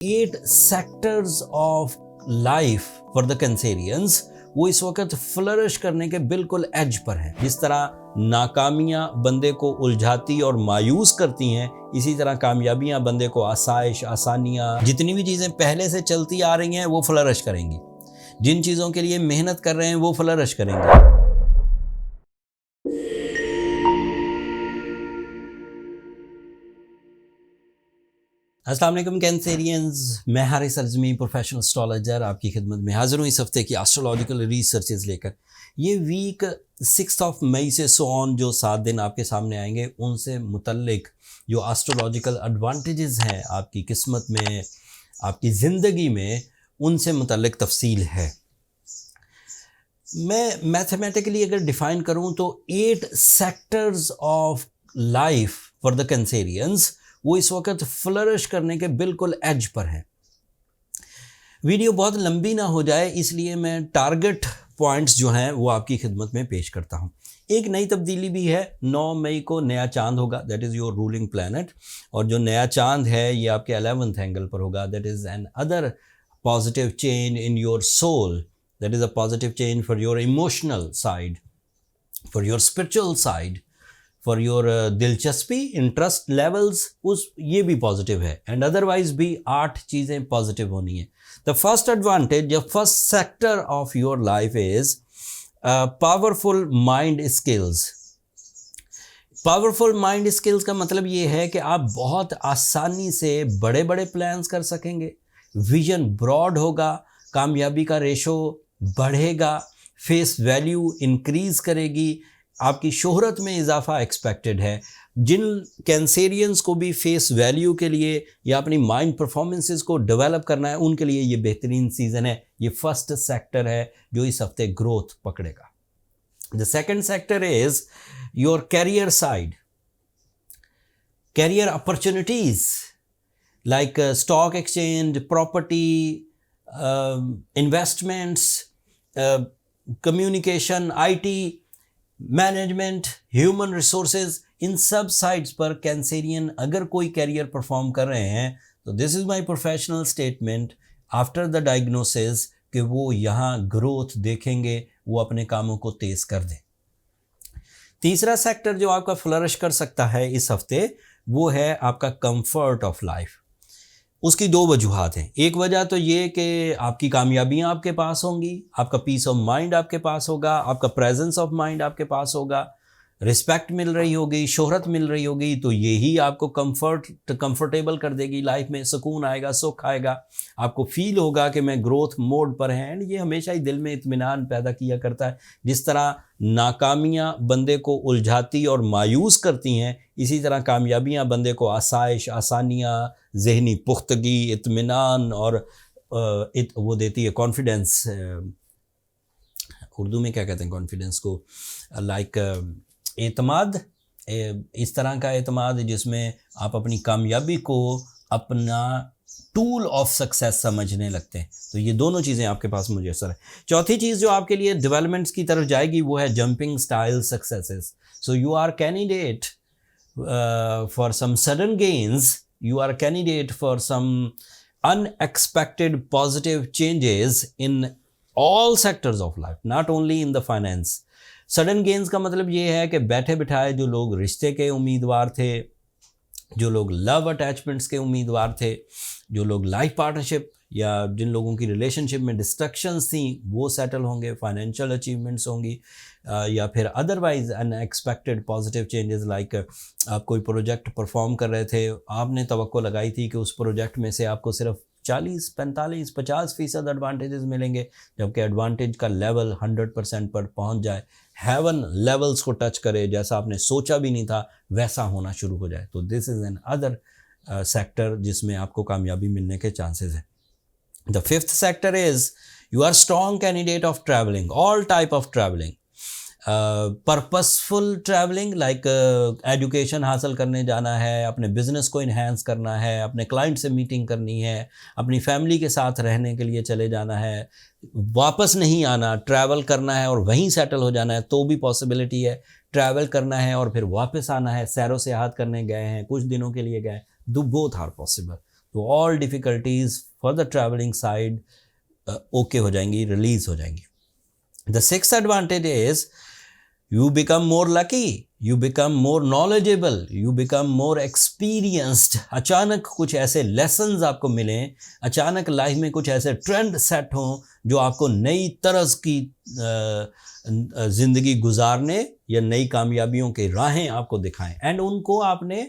8 sectors of life for the Cancerians वो इस वक्त फ्लरिश करने के बिल्कुल एज पर है। जिस तरह नाकामियां बंदे को उलझाती और मायूस करती हैं, इसी तरह कामयाबियां बंदे को आसाइश, आसानियां, जितनी भी चीज़ें पहले से चलती आ रही हैं वो फ्लरिश करेंगी। जिन चीज़ों के लिए मेहनत कर रहे हैं वो फ्लरिश करेंगे। अस्सलाम वालेकुम कैंसेरियंस, मैं हारिस अज़मी प्रोफेशनल एस्ट्रोलॉजर आपकी खिदमत में हाजिर हूँ इस हफ्ते की एस्ट्रोलॉजिकल रिसर्चेज लेकर। ये वीक 6 मई से सो ऑन जो 7 दिन आपके सामने आएंगे, उनसे मुतल्लिक जो एस्ट्रोलॉजिकल एडवांटेजेस हैं आपकी किस्मत में, आपकी ज़िंदगी में, उनसे मुतल्लिक तफसील है। मैं मैथमेटिकली अगर डिफ़ाइन करूँ तो 8 sectors of life for the Cancerians वो इस वक्त फ्लरिश करने के बिल्कुल एज पर है। वीडियो बहुत लंबी ना हो जाए इसलिए मैं टारगेट पॉइंट्स जो हैं वो आपकी खिदमत में पेश करता हूं। एक नई तब्दीली भी है, 9 मई को नया चांद होगा, that is your ruling planet. और जो नया चांद है ये आपके 11th एंगल पर होगा, that is another positive change in your soul, that is a positive change for your emotional side, for your spiritual side, for your दिलचस्पी, इंटरेस्ट लेवल्स, उस ये भी पॉजिटिव है। एंड अदरवाइज भी 8 चीज़ें positive होनी है। The first advantage, the first sector of your life is powerful mind skills. Powerful mind skills का मतलब ये है कि आप बहुत आसानी से बड़े बड़े प्लान्स कर सकेंगे, विजन ब्रॉड होगा, कामयाबी का रेशो बढ़ेगा, फेस वैल्यू इंक्रीज करेगी, आपकी शोहरत में इजाफा एक्सपेक्टेड है। जिन कैंसेरियंस को भी फेस वैल्यू के लिए या अपनी माइंड परफॉर्मेंसेस को डेवलप करना है, उनके लिए ये बेहतरीन सीज़न है। ये फर्स्ट सेक्टर है जो इस हफ्ते ग्रोथ पकड़ेगा। The second sector is your career side, career opportunities like stock exchange, property, investments, communication, IT, management, human resources, इन सब साइड्स पर कैंसेरियन अगर कोई कैरियर परफॉर्म कर रहे हैं तो this is my professional statement after the diagnosis कि वो यहाँ ग्रोथ देखेंगे, वो अपने कामों को तेज़ कर दें। तीसरा सेक्टर जो आपका फ्लरिश कर सकता है इस हफ्ते वो है आपका कंफर्ट ऑफ लाइफ। उसकी 2 वजूहात हैं। एक वजह तो ये कि आपकी कामयाबियां आपके पास होंगी, आपका पीस ऑफ माइंड आपके पास होगा, आपका प्रेजेंस ऑफ माइंड आपके पास होगा, रिस्पेक्ट मिल रही होगी, शोहरत मिल रही होगी, तो यही आपको कंफर्टेबल कर देगी। लाइफ में सुकून आएगा, सुख आएगा, आपको फील होगा कि मैं ग्रोथ मोड पर हैं। एंड ये हमेशा ही दिल में इत्मीनान पैदा किया करता है। जिस तरह नाकामियां बंदे को उलझाती और मायूस करती हैं, इसी तरह कामयाबियां बंदे को आसाइश, आसानियां, जहनी पुख्तगी, इत्मीनान और वो देती है, कॉन्फिडेंस। उर्दू में क्या कहते हैं कॉन्फिडेंस को? लाइक एतमाद, इस तरह का एतमाद जिसमें आप अपनी कामयाबी को अपना टूल ऑफ सक्सेस समझने लगते हैं। तो ये दोनों चीज़ें आपके पास मुयस्सर है। चौथी चीज़ जो आपके लिए डेवलपमेंट्स की तरफ जाएगी वो है jumping style successes. So you are candidate for some sudden gains, you are a candidate for some unexpected positive changes in all sectors of life, not only in the finance. Sudden gains का मतलब ये है कि बैठे बिठाए जो लोग रिश्ते के उम्मीदवार थे, जो लोग लव अटैचमेंट्स के उम्मीदवार थे, जो लोग लाइफ पार्टनरशिप या जिन लोगों की रिलेशनशिप में डिस्ट्रक्शंस थी वो सेटल होंगे, फाइनेंशियल अचीवमेंट्स होंगी, या फिर otherwise unexpected positive changes. Like आप कोई प्रोजेक्ट परफॉर्म कर रहे थे, आपने तवक्को लगाई थी कि उस प्रोजेक्ट में से आपको सिर्फ 40, 45, 50% एडवांटेजेस मिलेंगे, जबकि एडवांटेज का लेवल 100% पर पहुंच जाए, हेवन लेवल्स को टच करे, जैसा आपने सोचा भी नहीं था वैसा होना शुरू हो जाए। तो this is an other sector जिसमें आपको कामयाबी मिलने के चांसेस हैं। The fifth sector is you are strong candidate of traveling, all type of traveling, purposeful traveling like education हासिल करने जाना है, अपने बिजनेस को इन्हांस करना है, अपने क्लाइंट से मीटिंग करनी है, अपनी फैमिली के साथ रहने के लिए चले जाना है, वापस नहीं आना, ट्रैवल करना है और वहीं सेटल हो जाना है तो भी पॉसिबिलिटी है। ट्रैवल करना है और फिर वापस आना है, सैरो सियाहत करने गए हैं, कुछ दिनों के लिए गए, बोथ आर पॉसिबल। तो all difficulties for the travelling side okay हो जाएंगी, रिलीज हो जाएंगी। The sixth advantage is you become more lucky, you become more knowledgeable, you become more experienced। अचानक कुछ ऐसे lessons आपको मिलें, अचानक लाइफ में कुछ ऐसे ट्रेंड सेट हों जो आपको नई तरह की ज़िंदगी गुजारने या नई कामयाबियों के राहें आपको दिखाएं, एंड उनको आपने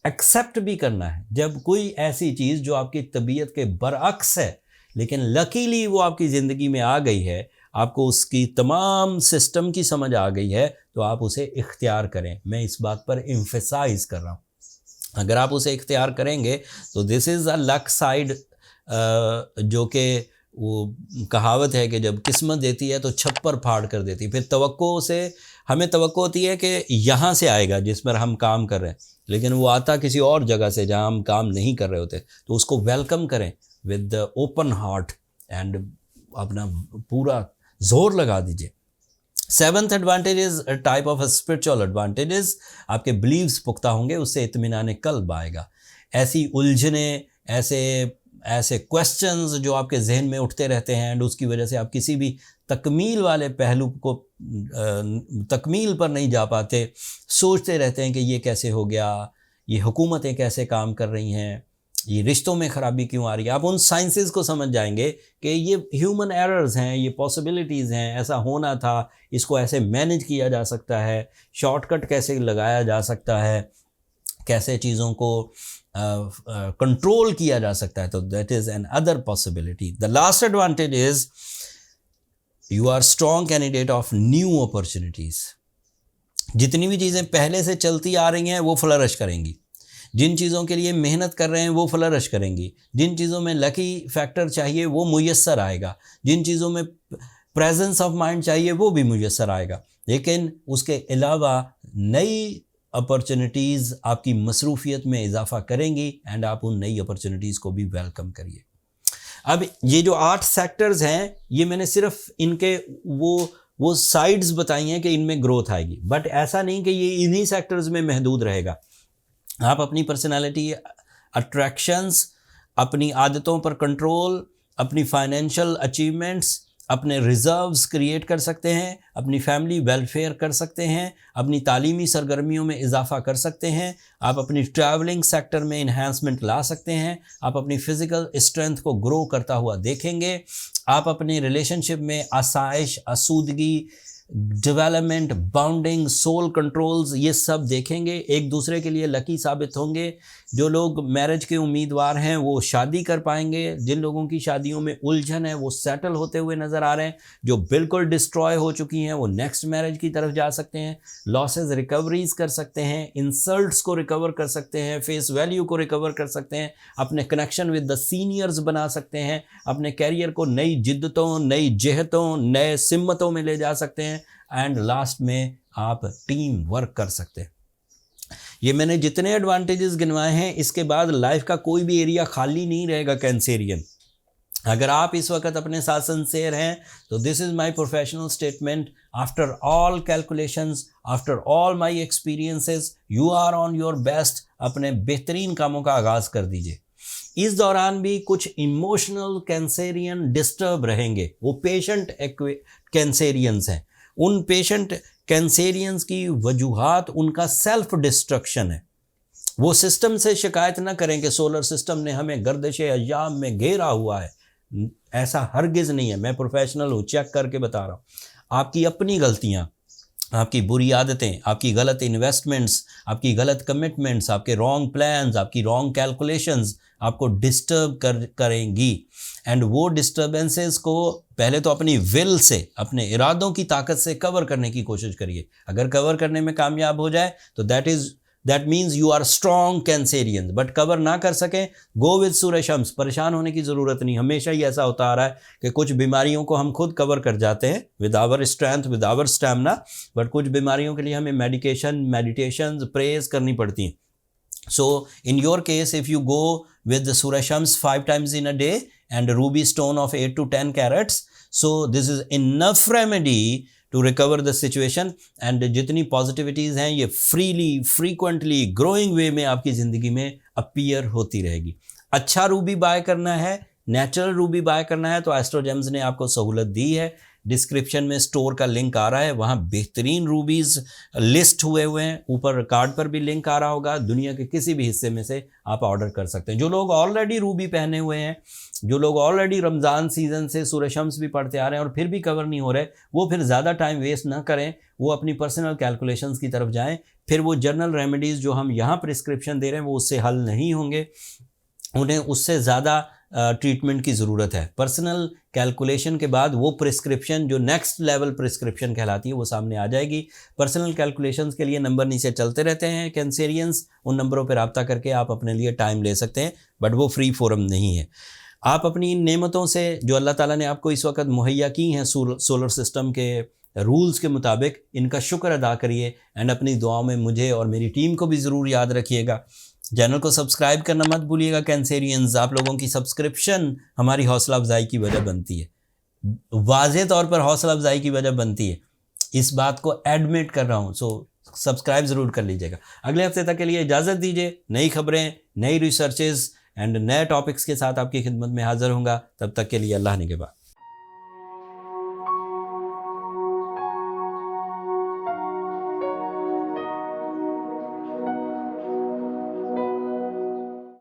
एक्सेप्ट भी करना है। जब कोई ऐसी चीज़ जो आपकी तबीयत के बरअक्स है लेकिन लकीली वो आपकी ज़िंदगी में आ गई है, आपको उसकी तमाम सिस्टम की समझ आ गई है, तो आप उसे इख्तियार करें। मैं इस बात पर एम्फेसाइज कर रहा हूँ, अगर आप उसे इख्तियार करेंगे तो this is a luck side, जो कि वो कहावत है कि जब किस्मत देती है तो छप्पर फाड़ कर देती है। फिर तवक्को से हमें तवक्को होती है कि यहाँ से आएगा जिस पर हम काम कर रहे हैं, लेकिन वो आता किसी और जगह से जहाँ हम काम नहीं कर रहे होते, तो उसको वेलकम करें with the open heart and अपना पूरा जोर लगा दीजिए। Seventh advantage is type of spiritual advantages, आपके बिलीव्स पुख्ता होंगे, उससे इत्मीनान कल्ब आएगा। ऐसी उलझने, ऐसे क्वेश्चंस जो आपके जहन में उठते रहते हैं एंड उसकी वजह से आप किसी भी तकमील वाले पहलू को तकमील पर नहीं जा पाते, सोचते रहते हैं कि ये कैसे हो गया, ये हुकूमतें कैसे काम कर रही हैं, ये रिश्तों में ख़राबी क्यों आ रही है। आप उन साइंसेस को समझ जाएंगे कि ये ह्यूमन एरर्स हैं, ये पॉसिबिलिटीज़ हैं, ऐसा होना था, इसको ऐसे मैनेज किया जा सकता है, शॉर्टकट कैसे लगाया जा सकता है, कैसे चीज़ों को कंट्रोल किया जा सकता है। तो that is another possibility. The last advantage is you are strong candidate of new opportunities. जितनी भी चीज़ें पहले से चलती आ रही हैं वो फ्लरिश करेंगी, जिन चीज़ों के लिए मेहनत कर रहे हैं वो फ्लरिश करेंगी, जिन चीज़ों में लकी फैक्टर चाहिए वो मुयस्सर आएगा, जिन चीज़ों में प्रेजेंस ऑफ माइंड चाहिए वो भी मुयस्सर आएगा। लेकिन उसके अलावा नई अपॉर्चुनिटीज़ आपकी मसरूफियत में इजाफा करेंगी एंड आप उन नई अपॉर्चुनिटीज़ को भी वेलकम करिए। अब ये जो 8 सेक्टर्स हैं, ये मैंने सिर्फ इनके वो साइड्स बताई हैं कि इनमें ग्रोथ आएगी, बट ऐसा नहीं कि ये इन्हीं सेक्टर्स में महदूद रहेगा। आप अपनी पर्सनालिटी, अट्रैक्शंस, अपनी आदतों पर कंट्रोल, अपनी फाइनेंशियल अचीवमेंट्स, अपने रिजर्व्स क्रिएट कर सकते हैं, अपनी फैमिली वेलफेयर कर सकते हैं, अपनी तालीमी सरगर्मियों में इजाफा कर सकते हैं, आप अपनी ट्रैवलिंग सेक्टर में इन्हांसमेंट ला सकते हैं, आप अपनी फ़िज़िकल स्ट्रेंथ को ग्रो करता हुआ देखेंगे, आप अपनी रिलेशनशिप में आसाइश, आसूदगी, डेवलपमेंट, बाउंडिंग, सोल कंट्रोल्स, ये सब देखेंगे, एक दूसरे के लिए लकी साबित होंगे। जो लोग मैरिज के उम्मीदवार हैं वो शादी कर पाएंगे, जिन लोगों की शादियों में उलझन है वो सेटल होते हुए नज़र आ रहे हैं, जो बिल्कुल डिस्ट्रॉय हो चुकी हैं वो नेक्स्ट मैरिज की तरफ जा सकते हैं, लॉसेस रिकवरीज कर सकते हैं, इंसल्ट्स को रिकवर कर सकते हैं, फेस वैल्यू को रिकवर कर सकते हैं, अपने कनेक्शन विद द सीनियर्स बना सकते हैं, अपने कैरियर को नई जिद्दतों, नई जहतों, नए सिम्मतों में ले जा सकते हैं, एंड लास्ट में आप टीम वर्क कर सकते हैं। ये मैंने जितने एडवांटेजेस गिनवाए हैं, इसके बाद लाइफ का कोई भी एरिया खाली नहीं रहेगा कैंसेरियन। अगर आप इस वक्त अपने साथ सिंसियर हैं तो this is my professional statement, after all calculations, after all my experiences, you are on your best. अपने बेहतरीन कामों का आगाज़ कर दीजिए। इस दौरान भी कुछ इमोशनल कैंसेरियन डिस्टर्ब रहेंगे, वो पेशेंट कैंसेरियंस हैं। उन पेशेंट कैंसेरियंस की वजूहात उनका सेल्फ डिस्ट्रक्शन है। वो सिस्टम से शिकायत ना करें कि सोलर सिस्टम ने हमें गर्दिश अय्याम में घेरा हुआ है, ऐसा हरगिज़ नहीं है। मैं प्रोफेशनल हूँ, चेक करके बता रहा हूँ। आपकी अपनी गलतियाँ, आपकी बुरी आदतें, आपकी गलत इन्वेस्टमेंट्स, आपकी गलत कमिटमेंट्स, आपके रॉन्ग प्लान्स, आपकी रॉन्ग कैलकुलेशंस आपको डिस्टर्ब करेंगी। एंड वो डिस्टर्बेंसेस को पहले तो अपनी विल से, अपने इरादों की ताकत से कवर करने की कोशिश करिए। अगर कवर करने में कामयाब हो जाए तो that means you are strong Cancerian. But cover ना कर सकें, गो विद सूरह शम्स। परेशान होने की ज़रूरत नहीं। हमेशा ही ऐसा होता आ रहा है कि कुछ बीमारियों को हम खुद कवर कर जाते हैं with our strength, with our stamina, but कुछ बीमारियों के लिए हमें मेडिटेशन, प्रेयर्स करनी पड़ती हैं। So in your case, if you go with the Surah Shams 5 times in a day and a ruby stone of 8 to 10 carats, so this is enough remedy to recover the situation। and जितनी positivities हैं ये freely, frequently, growing वे में आपकी ज़िंदगी में appear होती रहेगी। अच्छा रूबी बाय करना है, नेचुरल रूबी बाय करना है, तो एस्ट्रोजेम्स ने आपको सहूलत दी है। डिस्क्रिप्शन में स्टोर का लिंक आ रहा है, वहाँ बेहतरीन रूबीज़ लिस्ट हुए हैं, ऊपर कार्ड पर भी लिंक आ रहा होगा। दुनिया के किसी भी हिस्से में से आप ऑर्डर कर सकते हैं। जो लोग ऑलरेडी रूबी पहने हुए हैं, जो लोग ऑलरेडी रमज़ान सीज़न से सूरह शम्स भी पढ़ते आ रहे हैं और फिर भी कवर नहीं हो रहे, वो फिर ज़्यादा टाइम वेस्ट ना करें, वो अपनी पर्सनल कैलकुलेशंस की तरफ जाएं। फिर वो जनरल रेमेडीज़ जो हम यहाँ प्रिस्क्रिप्शन दे रहे हैं वो उससे हल नहीं होंगे, उन्हें उससे ज़्यादा ट्रीटमेंट की ज़रूरत है। पर्सनल कैलकुलेशन के बाद वो प्रिस्क्रिप्शन जो नेक्स्ट लेवल प्रिस्क्रिप्शन कहलाती है वो सामने आ जाएगी। पर्सनल कैलकुलेशंस के लिए नंबर नीचे चलते रहते हैं कैंसेरियंस, उन नंबरों पर रब्ता करके आप अपने लिए टाइम ले सकते हैं, बट वो फ्री फोरम नहीं है। आप अपनी इन नेमतों से जो अल्लाह ताला ने आपको इस वक्त मुहैया की हैं सोलर सिस्टम के रूल्स के मुताबिक, इनका शुक्र अदा करिए एंड अपनी दुआओं में मुझे और मेरी टीम को भी ज़रूर याद रखिएगा। चैनल को सब्सक्राइब करना मत भूलिएगा कैंसेरियंस। आप लोगों की सब्सक्रिप्शन हमारी हौसला अफजाई की वजह बनती है, वाज़े तौर पर हौसला अफजाई की वजह बनती है। इस बात को एडमिट कर रहा हूँ, सो सब्सक्राइब ज़रूर कर लीजिएगा। अगले हफ्ते तक के लिए इजाज़त दीजिए। नई खबरें, नई रिसर्चेज़ एंड नए टॉपिक्स के साथ आपकी खिदमत में हाज़िर होऊंगा। तब तक के लिए अल्लाह निगहबान।